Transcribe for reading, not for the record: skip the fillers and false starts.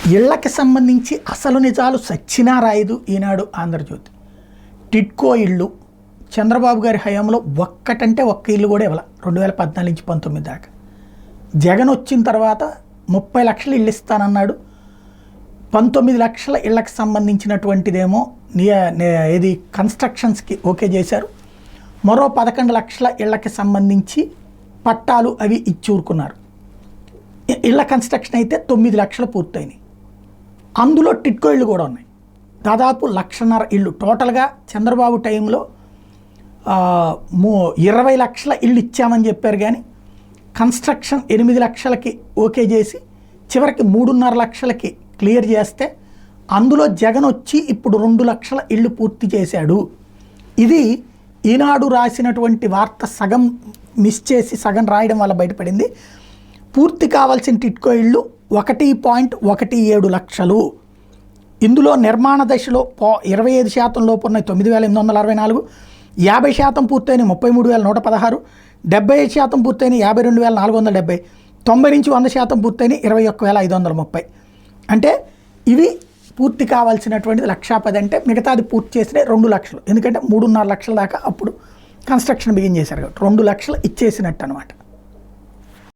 ఇళ్లకి సంబంధించి అసలు నిజాలు సచ్చినా రాయదు ఈనాడు ఆంధ్రజ్యోతి. టిడ్కో ఇళ్ళు చంద్రబాబు గారి హయాంలో ఒక్కటంటే ఒక్క ఇల్లు కూడా ఇవ్వాల 2014 నుంచి 19 దాకా. జగన్ వచ్చిన తర్వాత 30 లక్షలు ఇళ్ళు ఇస్తానన్నాడు. 19 లక్షల ఇళ్లకు సంబంధించినటువంటిదేమో ఏది కన్స్ట్రక్షన్స్కి ఓకే చేశారు. మరో 11 లక్షల ఇళ్లకి సంబంధించి పట్టాలు అవి ఇచ్చూరుకున్నారు. ఇళ్ల కన్స్ట్రక్షన్ అయితే 9 లక్షలు పూర్తయినాయి. అందులో టిడ్కో ఇళ్ళు కూడా ఉన్నాయి. దాదాపు 1.5 లక్షల ఇళ్ళు టోటల్గా చంద్రబాబు టైంలో 20 లక్షల ఇళ్ళు ఇచ్చామని చెప్పారు. కానీ కన్స్ట్రక్షన్ 8 లక్షలకి ఓకే చేసి చివరికి 3.5 లక్షలకి క్లియర్ చేస్తే అందులో జగన్ వచ్చి ఇప్పుడు 2 లక్షల ఇళ్ళు పూర్తి చేశాడు. ఇది ఈనాడు రాసినటువంటి వార్త సగం మిస్ చేసి సగం రాయడం వల్ల బయటపడింది. పూర్తి కావాల్సిన టిడ్కో ఇళ్ళు 1.17 లక్షలు. ఇందులో నిర్మాణ దశలో 25% లోపు ఉన్నాయి 9,864, 50% పూర్తయిన 33,116, 75% పూర్తయిన 52,470, 90 నుంచి 100% పూర్తయిన 21,530. అంటే ఇవి పూర్తి కావాల్సినటువంటిది 1,10,000 అంటే మిగతాది పూర్తి చేసిన 2 లక్షలు. ఎందుకంటే 3.5 లక్షల దాకా అప్పుడు కన్స్ట్రక్షన్ బిగిన్ చేశారు కాబట్టి 2 లక్షలు ఇచ్చేసినట్టు అనమాట.